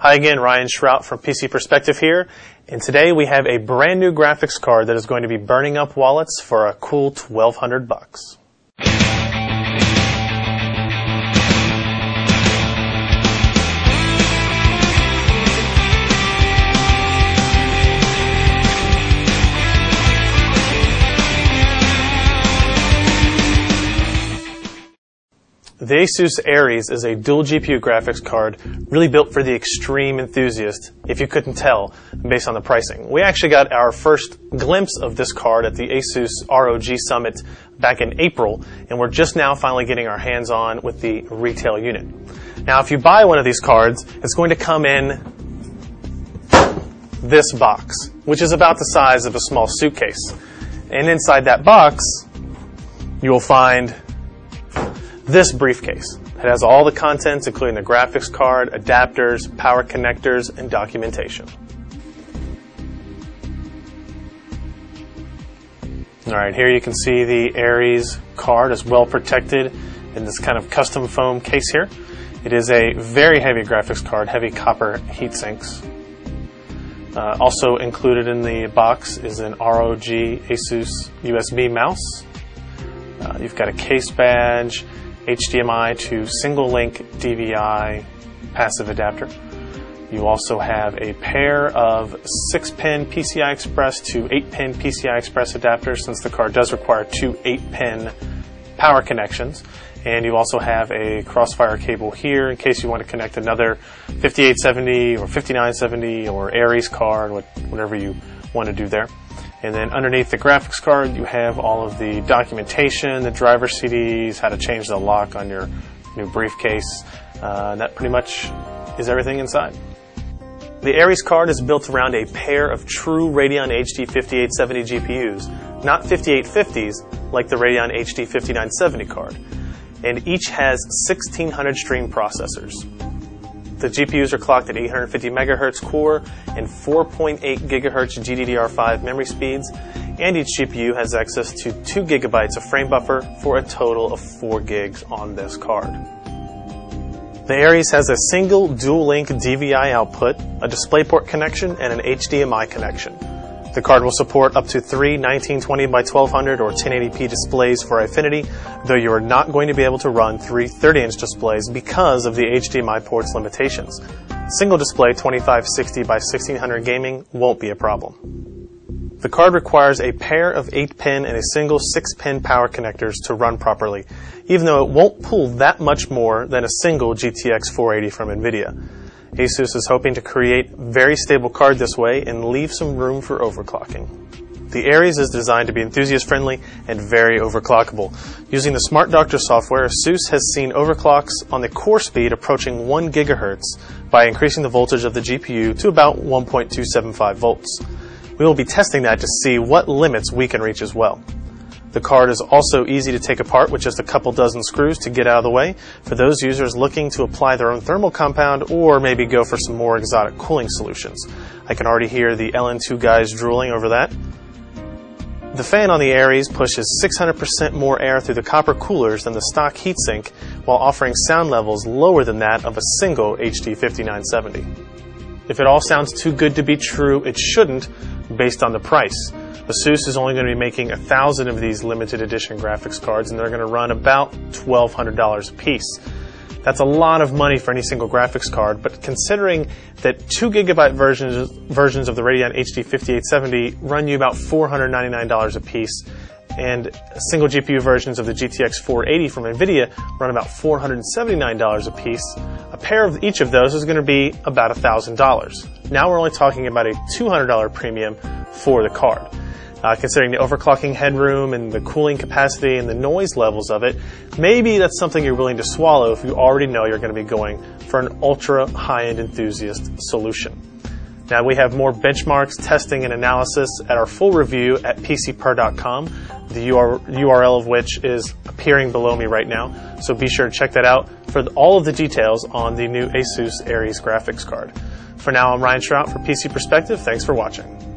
Hi again, Ryan Schrout from PC Perspective here, and today we have a brand new graphics card that is going to be burning up wallets for a cool $1,200. The ASUS ARES is a dual GPU graphics card really built for the extreme enthusiast, if you couldn't tell, based on the pricing. We actually got our first glimpse of this card at the ASUS ROG Summit back in April, and we're just now finally getting our hands on with the retail unit. Now, if you buy one of these cards, it's going to come in this box, which is about the size of a small suitcase. And inside that box, you will find this briefcase. It has all the contents, including the graphics card, adapters, power connectors, and documentation. Alright, here you can see the ARES card is well protected in this kind of custom foam case here. It is a very heavy graphics card, heavy copper heat sinks. Also included in the box is an ROG ASUS USB mouse. You've got a case badge, HDMI to single-link DVI passive adapter. You also have a pair of 6-pin PCI Express to 8-pin PCI Express adapters, since the card does require two 8-pin power connections. And you also have a crossfire cable here in case you want to connect another 5870 or 5970 or ARES card, whatever you want to do there. And then underneath the graphics card, you have all of the documentation, the driver CDs, how to change the lock on your new briefcase. And that pretty much is everything inside. The ARES card is built around a pair of true Radeon HD 5870 GPUs, not 5850s like the Radeon HD 5970 card. And each has 1600 stream processors. The GPUs are clocked at 850 MHz core and 4.8 GHz GDDR5 memory speeds, and each GPU has access to 2 GB of frame buffer for a total of 4 gigs on this card. The ARES has a single dual-link DVI output, a DisplayPort connection, and an HDMI connection. The card will support up to 3 1920 by 1200 or 1080p displays for Affinity, though you are not going to be able to run 3 30-inch displays because of the HDMI port's limitations. Single display 2560 by 1600 gaming won't be a problem. The card requires a pair of 8-pin and a single 6-pin power connectors to run properly, even though it won't pull that much more than a single GTX 480 from NVIDIA. ASUS is hoping to create a very stable card this way and leave some room for overclocking. The ARES is designed to be enthusiast-friendly and very overclockable. Using the Smart Doctor software, ASUS has seen overclocks on the core speed approaching 1 GHz by increasing the voltage of the GPU to about 1.275 volts. We will be testing that to see what limits we can reach as well. The card is also easy to take apart with just a couple dozen screws to get out of the way for those users looking to apply their own thermal compound or maybe go for some more exotic cooling solutions. I can already hear the LN2 guys drooling over that. The fan on the ARES pushes 600% more air through the copper coolers than the stock heatsink, while offering sound levels lower than that of a single HD 5970. If it all sounds too good to be true, it shouldn't, based on the price. ASUS is only going to be making 1,000 of these limited edition graphics cards, and they're going to run about $1,200 a piece. That's a lot of money for any single graphics card, but considering that 2 GB versions of the Radeon HD 5870 run you about $499 a piece, and single GPU versions of the GTX 480 from NVIDIA run about $479 a piece, a pair of each of those is going to be about $1,000. Now we're only talking about a $200 premium for the card. Considering the overclocking headroom and the cooling capacity and the noise levels of it, maybe that's something you're willing to swallow if you already know you're going to be going for an ultra high-end enthusiast solution. Now, we have more benchmarks, testing, and analysis at our full review at pcper.com, the URL of which is appearing below me right now, so be sure to check that out for all of the details on the new ASUS ARES graphics card. For now, I'm Ryan Schrout for PC Perspective. Thanks for watching.